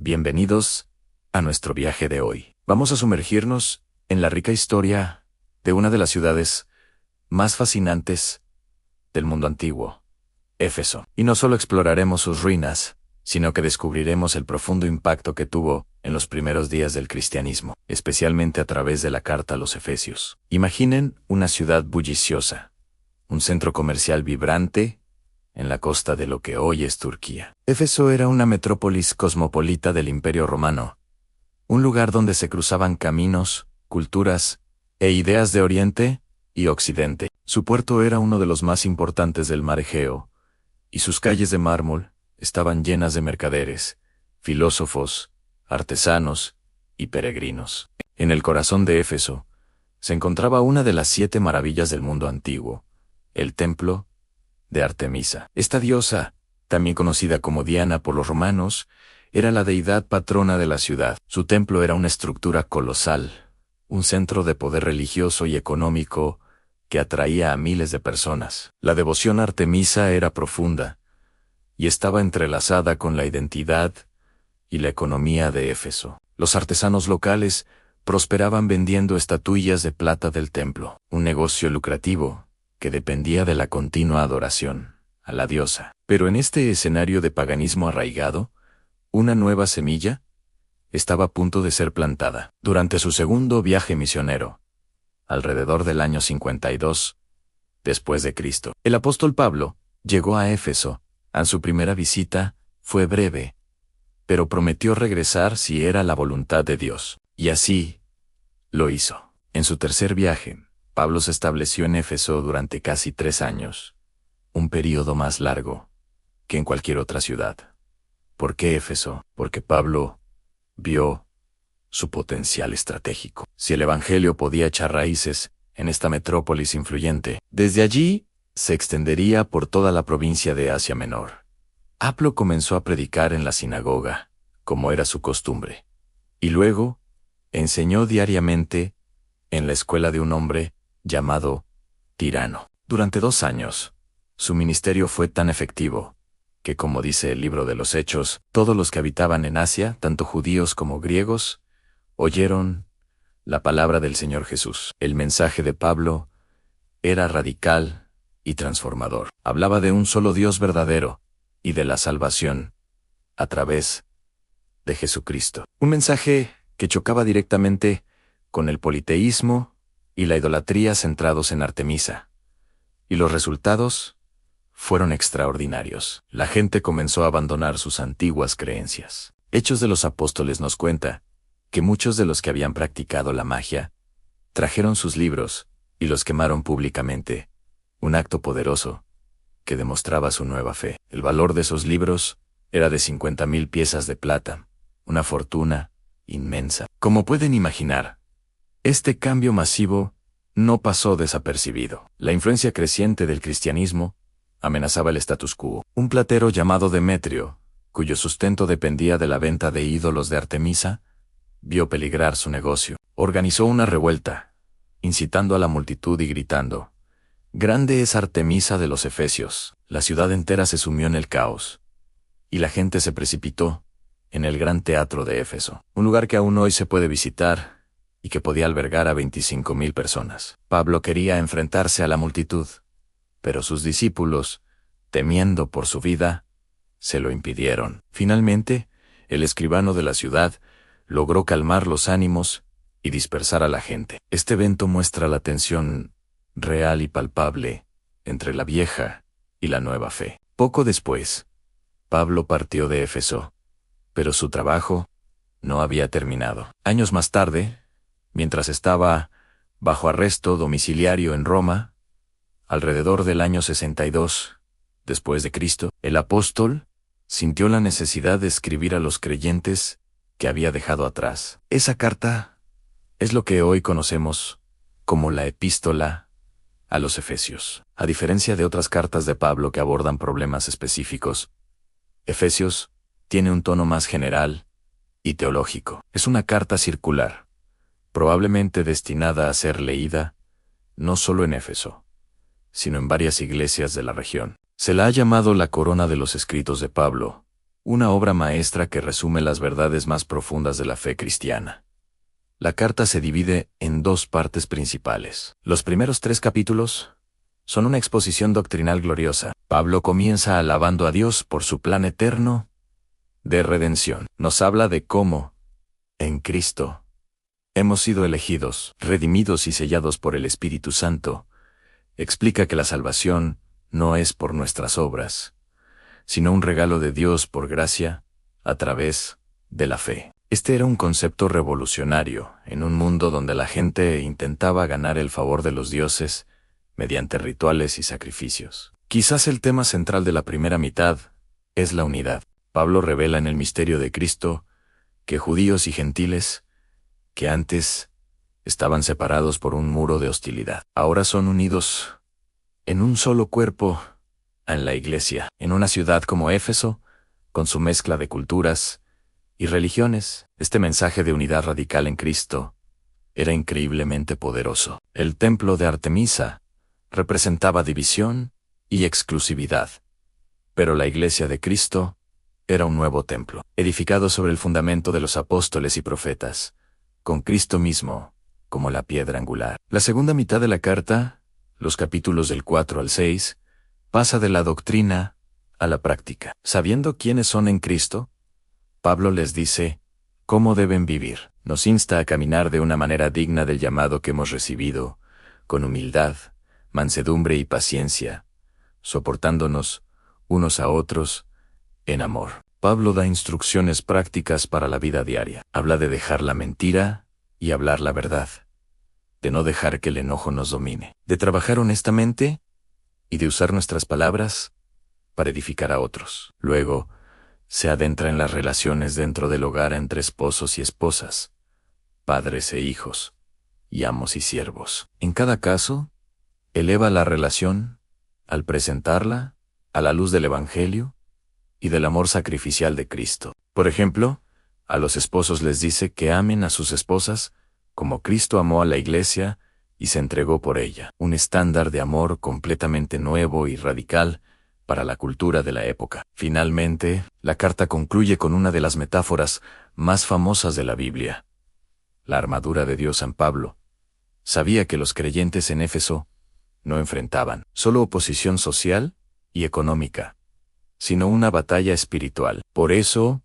Bienvenidos a nuestro viaje de hoy. Vamos a sumergirnos en la rica historia de una de las ciudades más fascinantes del mundo antiguo, Éfeso. Y no solo exploraremos sus ruinas, sino que descubriremos el profundo impacto que tuvo en los primeros días del cristianismo, especialmente a través de la carta a los Efesios. Imaginen una ciudad bulliciosa, un centro comercial vibrante en la costa de lo que hoy es Turquía. Éfeso era una metrópolis cosmopolita del Imperio Romano, un lugar donde se cruzaban caminos, culturas e ideas de Oriente y Occidente. Su puerto era uno de los más importantes del mar Egeo, y sus calles de mármol estaban llenas de mercaderes, filósofos, artesanos y peregrinos. En el corazón de Éfeso se encontraba una de las 7 maravillas del mundo antiguo, el templo de Artemisa. Esta diosa, también conocida como Diana por los romanos, era la deidad patrona de la ciudad. Su templo era una estructura colosal, un centro de poder religioso y económico que atraía a miles de personas. La devoción a Artemisa era profunda y estaba entrelazada con la identidad y la economía de Éfeso. Los artesanos locales prosperaban vendiendo estatuillas de plata del templo, un negocio lucrativo que dependía de la continua adoración a la diosa. Pero en este escenario de paganismo arraigado, una nueva semilla estaba a punto de ser plantada. Durante su segundo viaje misionero, alrededor del año 52 después de Cristo, el apóstol Pablo llegó a Éfeso. En su primera visita fue breve, pero prometió regresar si era la voluntad de Dios. Y así lo hizo. En su tercer viaje, Pablo se estableció en Éfeso durante casi 3 años, un período más largo que en cualquier otra ciudad. ¿Por qué Éfeso? Porque Pablo vio su potencial estratégico. Si el evangelio podía echar raíces en esta metrópolis influyente, desde allí se extendería por toda la provincia de Asia Menor. Pablo comenzó a predicar en la sinagoga, como era su costumbre, y luego enseñó diariamente en la escuela de un hombre llamado Tirano. Durante 2 años, su ministerio fue tan efectivo que, como dice el libro de los Hechos, todos los que habitaban en Asia, tanto judíos como griegos, oyeron la palabra del Señor Jesús. El mensaje de Pablo era radical y transformador. Hablaba de un solo Dios verdadero y de la salvación a través de Jesucristo. Un mensaje que chocaba directamente con el politeísmo y la idolatría centrados en Artemisa. Y los resultados fueron extraordinarios. La gente comenzó a abandonar sus antiguas creencias. Hechos de los Apóstoles nos cuenta que muchos de los que habían practicado la magia trajeron sus libros y los quemaron públicamente, un acto poderoso que demostraba su nueva fe. El valor de esos libros era de 50,000 piezas de plata, una fortuna inmensa. Como pueden imaginar, este cambio masivo no pasó desapercibido. La influencia creciente del cristianismo amenazaba el status quo. Un platero llamado Demetrio, cuyo sustento dependía de la venta de ídolos de Artemisa, vio peligrar su negocio. Organizó una revuelta, incitando a la multitud y gritando: «Grande es Artemisa de los Efesios». La ciudad entera se sumió en el caos, y la gente se precipitó en el gran teatro de Éfeso, un lugar que aún hoy se puede visitar y que podía albergar a 25,000 personas. Pablo quería enfrentarse a la multitud, pero sus discípulos, temiendo por su vida, se lo impidieron. Finalmente, el escribano de la ciudad logró calmar los ánimos y dispersar a la gente. Este evento muestra la tensión real y palpable entre la vieja y la nueva fe. Poco después, Pablo partió de Éfeso, pero su trabajo no había terminado. Años más tarde, mientras estaba bajo arresto domiciliario en Roma, alrededor del año 62 después de Cristo, el apóstol sintió la necesidad de escribir a los creyentes que había dejado atrás. Esa carta es lo que hoy conocemos como la Epístola a los Efesios. A diferencia de otras cartas de Pablo que abordan problemas específicos, Efesios tiene un tono más general y teológico. Es una carta circular, probablemente destinada a ser leída no solo en Éfeso, sino en varias iglesias de la región. Se la ha llamado la corona de los escritos de Pablo, una obra maestra que resume las verdades más profundas de la fe cristiana. La carta se divide en dos partes principales. Los primeros 3 capítulos son una exposición doctrinal gloriosa. Pablo comienza alabando a Dios por su plan eterno de redención. Nos habla de cómo, en Cristo, hemos sido elegidos, redimidos y sellados por el Espíritu Santo. Explica que la salvación no es por nuestras obras, sino un regalo de Dios por gracia, a través de la fe. Este era un concepto revolucionario en un mundo donde la gente intentaba ganar el favor de los dioses mediante rituales y sacrificios. Quizás el tema central de la primera mitad es la unidad. Pablo revela en el misterio de Cristo que judíos y gentiles, que antes estaban separados por un muro de hostilidad, ahora son unidos en un solo cuerpo en la iglesia, en una ciudad como Éfeso, con su mezcla de culturas y religiones. Este mensaje de unidad radical en Cristo era increíblemente poderoso. El templo de Artemisa representaba división y exclusividad, pero la iglesia de Cristo era un nuevo templo, edificado sobre el fundamento de los apóstoles y profetas, con Cristo mismo como la piedra angular. La segunda mitad de la carta, los capítulos del 4 al 6, pasa de la doctrina a la práctica. Sabiendo quiénes son en Cristo, Pablo les dice cómo deben vivir. Nos insta a caminar de una manera digna del llamado que hemos recibido, con humildad, mansedumbre y paciencia, soportándonos unos a otros en amor. Pablo da instrucciones prácticas para la vida diaria. Habla de dejar la mentira y hablar la verdad, de no dejar que el enojo nos domine, de trabajar honestamente y de usar nuestras palabras para edificar a otros. Luego, se adentra en las relaciones dentro del hogar entre esposos y esposas, padres e hijos, y amos y siervos. En cada caso, eleva la relación al presentarla a la luz del Evangelio y del amor sacrificial de Cristo. Por ejemplo, a los esposos les dice que amen a sus esposas como Cristo amó a la iglesia y se entregó por ella, un estándar de amor completamente nuevo y radical para la cultura de la época. Finalmente, la carta concluye con una de las metáforas más famosas de la Biblia, la armadura de Dios. San Pablo sabía que los creyentes en Éfeso no enfrentaban solo oposición social y económica, sino una batalla espiritual. Por eso,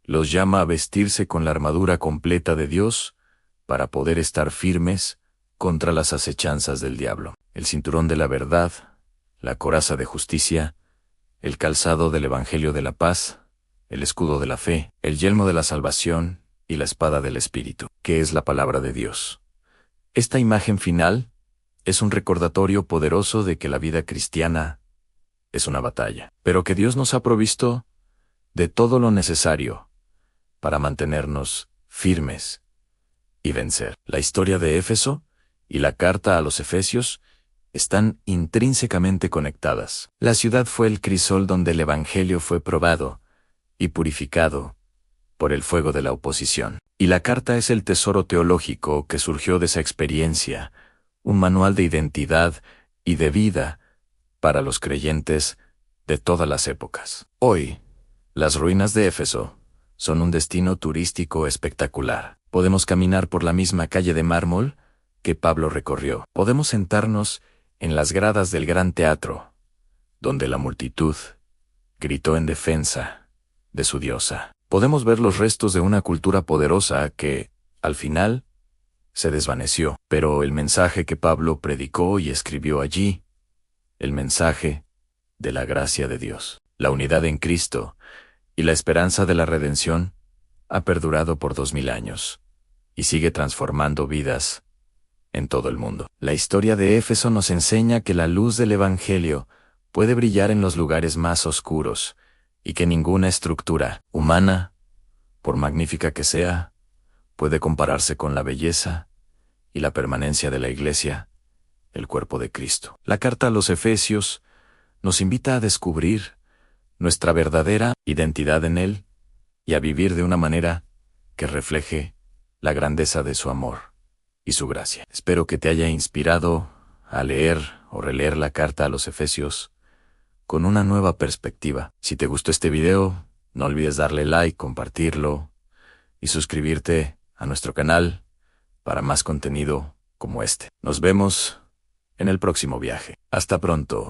los llama a vestirse con la armadura completa de Dios para poder estar firmes contra las acechanzas del diablo. El cinturón de la verdad, la coraza de justicia, el calzado del Evangelio de la paz, el escudo de la fe, el yelmo de la salvación y la espada del Espíritu, que es la palabra de Dios. Esta imagen final es un recordatorio poderoso de que la vida cristiana es una batalla, pero que Dios nos ha provisto de todo lo necesario para mantenernos firmes y vencer. La historia de Éfeso y la carta a los Efesios están intrínsecamente conectadas. La ciudad fue el crisol donde el Evangelio fue probado y purificado por el fuego de la oposición. Y la carta es el tesoro teológico que surgió de esa experiencia, un manual de identidad y de vida para los creyentes de todas las épocas. Hoy, las ruinas de Éfeso son un destino turístico espectacular. Podemos caminar por la misma calle de mármol que Pablo recorrió. Podemos sentarnos en las gradas del gran teatro, donde la multitud gritó en defensa de su diosa. Podemos ver los restos de una cultura poderosa que, al final, se desvaneció. Pero el mensaje que Pablo predicó y escribió allí, el mensaje de la gracia de Dios, la unidad en Cristo y la esperanza de la redención, ha perdurado por 2000 años y sigue transformando vidas en todo el mundo. La historia de Éfeso nos enseña que la luz del Evangelio puede brillar en los lugares más oscuros y que ninguna estructura humana, por magnífica que sea, puede compararse con la belleza y la permanencia de la Iglesia, el cuerpo de Cristo. La carta a los Efesios nos invita a descubrir nuestra verdadera identidad en Él y a vivir de una manera que refleje la grandeza de su amor y su gracia. Espero que te haya inspirado a leer o releer la carta a los Efesios con una nueva perspectiva. Si te gustó este video, No olvides darle like, compartirlo y suscribirte a nuestro canal para más contenido como este. Nos vemos en el próximo viaje. Hasta pronto.